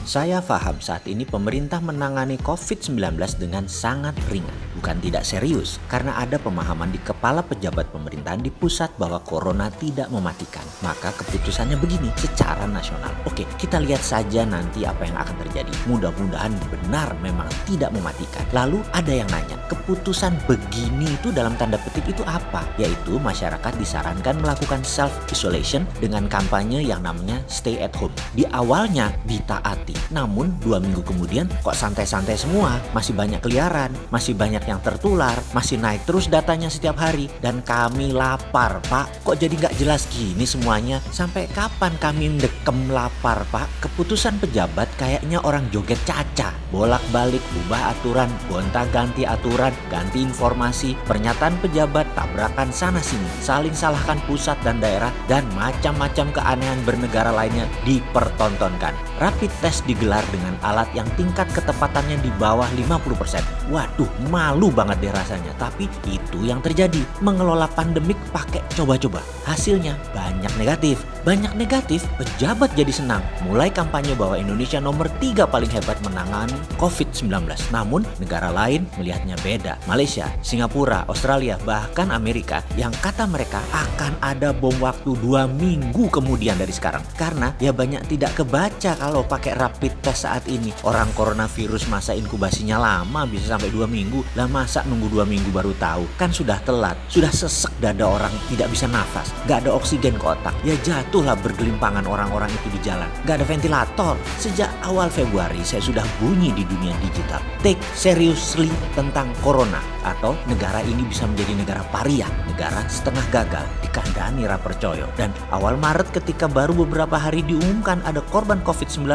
Saya paham saat ini pemerintah menangani COVID-19 dengan sangat ringan, bukan tidak serius, karena ada pemahaman di kepala pejabat pemerintahan di pusat bahwa corona tidak mematikan. Maka keputusannya begini secara nasional. Oke, kita lihat saja nanti apa yang akan terjadi. Mudah-mudahan benar memang tidak mematikan. Lalu ada yang nanya, keputusan begini itu dalam tanda petik itu apa? Yaitu masyarakat disarankan melakukan self-isolation dengan kampanye yang namanya stay at home. Di awalnya ditaati. Namun 2 minggu kemudian kok santai-santai semua, masih banyak keliaran, masih banyak yang tertular, masih naik terus datanya setiap hari. Dan kami lapar, Pak. Kok jadi nggak jelas gini semuanya? Sampai kapan kami mendekem lapar, Pak? Keputusan pejabat kayaknya orang joget caca. Bolak-balik, ubah aturan, gonta-ganti aturan, ganti informasi, pernyataan pejabat, tabrakan sana-sini, saling salahkan pusat dan daerah, dan macam-macam keanehan bernegara lainnya dipertontonkan. Rapid test digelar dengan alat yang tingkat ketepatannya di bawah 50%. Waduh, malu banget deh rasanya. Tapi itu yang terjadi. Mengelola pandemik pakai coba-coba. Hasilnya banyak negatif. Banyak negatif, pejabat jadi senang. Mulai kampanye bahwa Indonesia nomor 3 paling hebat menangani COVID-19. Namun, negara lain melihatnya beda. Malaysia, Singapura, Australia, bahkan Amerika yang kata mereka akan ada bom waktu 2 minggu kemudian dari sekarang. Karena ya banyak tidak kebaca kalau pakai rapid test saat ini. Orang coronavirus masa inkubasinya lama bisa sampai 2 minggu. Lah masa nunggu 2 minggu baru tahu? Kan sudah telat. Sudah sesek dada orang, tidak bisa nafas. Gak ada oksigen ke otak. Ya jatuhlah bergelimpangan orang-orang itu di jalan. Gak ada ventilator. Sejak awal Februari saya sudah bunyi di dunia digital. Take seriously tentang corona. Atau negara ini bisa menjadi negara paria. Negara setengah gagal dikandani ra percaya. Dan awal Maret ketika baru beberapa hari diumumkan ada korban COVID-19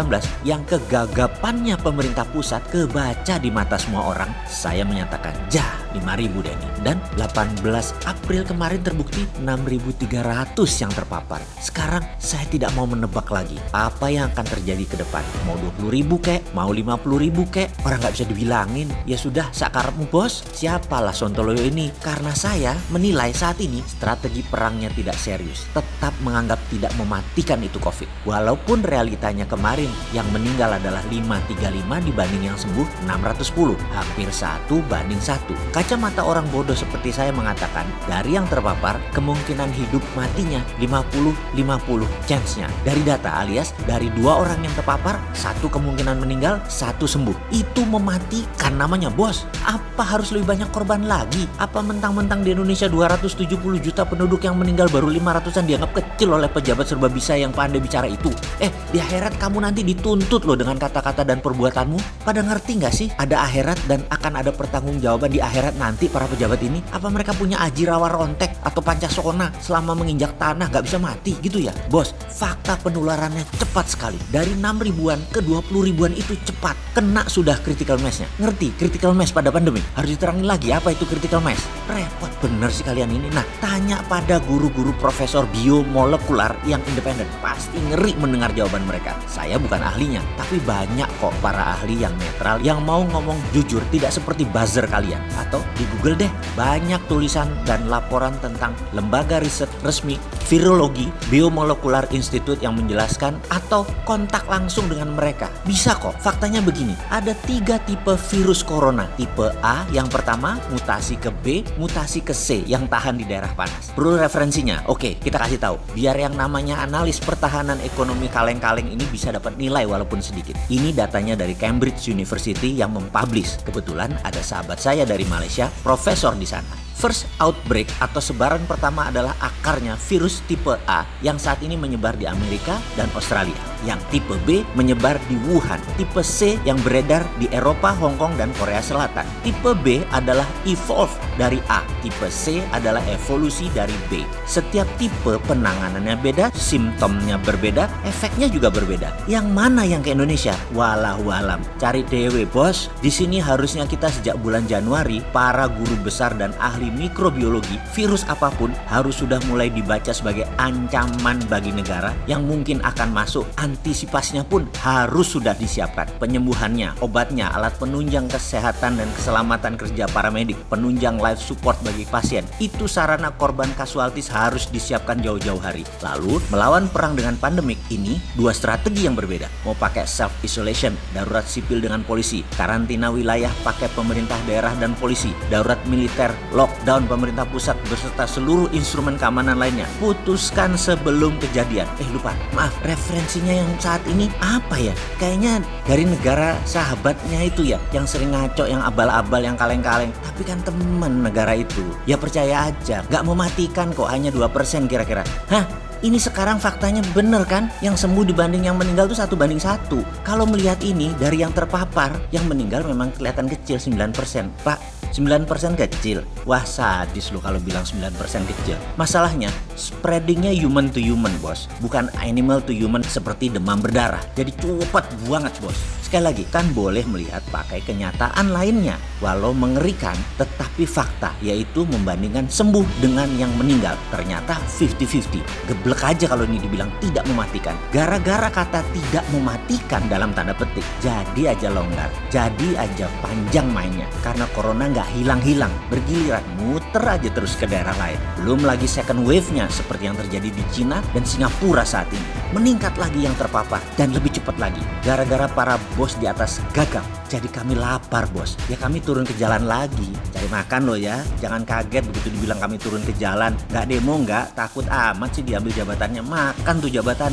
yang kegagapannya pemerintah pusat kebaca di mata semua orang, saya menyatakan 5.000 deh nih. Dan 18 April kemarin terbukti 6.300 yang terpapar. Sekarang saya tidak mau menebak lagi apa yang akan terjadi ke depan. Mau 20.000 kek, mau 50.000 kek, orang gak bisa dibilangin. Ya sudah, sakarepmu bos. Siapalah Sontoloyo ini? Karena saya menilai saat ini strategi perangnya tidak serius. Tetap menganggap tidak mematikan itu COVID. Walaupun realitanya kemarin yang meninggal adalah 535 dibanding yang sembuh 610. Hampir 1:1. Kacamata orang bodoh seperti saya mengatakan dari yang terpapar kemungkinan hidup matinya 50-50 chance-nya. Dari data alias dari 2 orang yang terpapar 1 kemungkinan meninggal, 1 sembuh. Itu mematikan namanya bos. Apa harus lebih banyak korban lagi? Apa mentang-mentang di Indonesia 270 juta penduduk yang meninggal baru 500-an dianggap kecil oleh pejabat serba bisa yang pandai bicara itu? Di akhirat kamu nanti dituntut loh dengan kata-kata dan perbuatanmu. Pada ngerti gak sih ada akhirat dan akan ada pertanggungjawaban di akhirat nanti para pejabat ini? Apa mereka punya aji rawa rontek atau pancasona selama menginjak tanah gak bisa mati gitu ya? Bos, fakta penularannya cepat sekali. Dari 6 ribuan ke 20 ribuan itu cepat. Kena sudah critical mass-nya. Ngerti critical mass pada pandemi? Harus diterangin lagi apa itu critical mass. Repot bener sih kalian ini. Nah, tanya pada guru-guru profesor biomolekular yang independen. Pasti ngeri mendengar jawaban mereka. Saya bukan ahlinya, tapi banyak kok para ahli yang netral yang mau ngomong jujur, tidak seperti buzzer kalian. Atau di Google deh, banyak tulisan dan laporan tentang lembaga riset resmi virologi Biomolekular Institute yang menjelaskan atau kontak langsung dengan mereka. Bisa kok, faktanya begini. Ada 3 tipe virus corona. Tipe A yang pertama, mutasi ke B, mutasi ke C yang tahan di daerah panas. Perlu referensinya? Oke, kita kasih tahu. Biar yang namanya analis pertahanan ekonomi kaleng-kaleng ini bisa dapat nilai walaupun sedikit. Ini datanya dari Cambridge University yang mempublish. Kebetulan ada sahabat saya dari Malaysia, profesor di sana. First outbreak atau sebaran pertama adalah akarnya virus tipe A yang saat ini menyebar di Amerika dan Australia. Yang tipe B menyebar di Wuhan. Tipe C yang beredar di Eropa, Hong Kong, dan Korea Selatan. Tipe B adalah evolve dari A. Tipe C adalah evolusi dari B. Setiap tipe penanganannya beda, simptomnya berbeda, efeknya juga berbeda. Yang mana yang ke Indonesia? Wallahualam. Cari dewe bos. Di sini harusnya kita sejak bulan Januari para guru besar dan ahli mikrobiologi, virus apapun harus sudah mulai dibaca sebagai ancaman bagi negara yang mungkin akan masuk. Antisipasinya pun harus sudah disiapkan. Penyembuhannya, obatnya, alat penunjang kesehatan dan keselamatan kerja paramedik, penunjang life support bagi pasien. Itu sarana korban kasualtis harus disiapkan jauh-jauh hari. Lalu, melawan perang dengan pandemik ini dua strategi yang berbeda. Mau pakai self-isolation, darurat sipil dengan polisi, karantina wilayah pakai pemerintah daerah dan polisi, darurat militer, lockdown pemerintah pusat beserta seluruh instrumen keamanan lainnya. Putuskan sebelum kejadian. Maaf, referensinya yang saat ini apa ya? Kayaknya dari negara sahabatnya itu ya, yang sering ngaco, yang abal-abal, yang kaleng-kaleng. Tapi kan teman negara itu. Ya percaya aja, gak mematikan kok, hanya 2% kira-kira. Hah? Ini sekarang faktanya bener kan? Yang sembuh dibanding yang meninggal itu 1:1. Kalau melihat ini dari yang terpapar, yang meninggal memang kelihatan kecil 9%. Pak, 9% kecil. Wah, sadis lo kalau bilang 9% kecil. Masalahnya spreadingnya human to human, bos. Bukan animal to human seperti demam berdarah. Jadi cepat banget, bos. Sekali lagi, kan boleh melihat pakai kenyataan lainnya. Walau mengerikan, tetapi fakta, yaitu membandingkan sembuh dengan yang meninggal. Ternyata 50-50. Geblek aja kalau ini dibilang tidak mematikan. Gara-gara kata tidak mematikan dalam tanda petik, jadi aja longgar. Jadi aja panjang mainnya. Karena corona nggak hilang-hilang. Bergiliran, muter aja terus ke daerah lain. Belum lagi second wave-nya seperti yang terjadi di Cina dan Singapura saat ini. Meningkat lagi yang terpapar dan lebih cepat lagi. Gara-gara para bos di atas gagap. Jadi kami lapar, bos. Ya kami turun ke jalan lagi. Cari makan loh ya. Jangan kaget begitu dibilang kami turun ke jalan. Nggak demo nggak, takut amat sih diambil jabatannya. Makan tuh jabatan.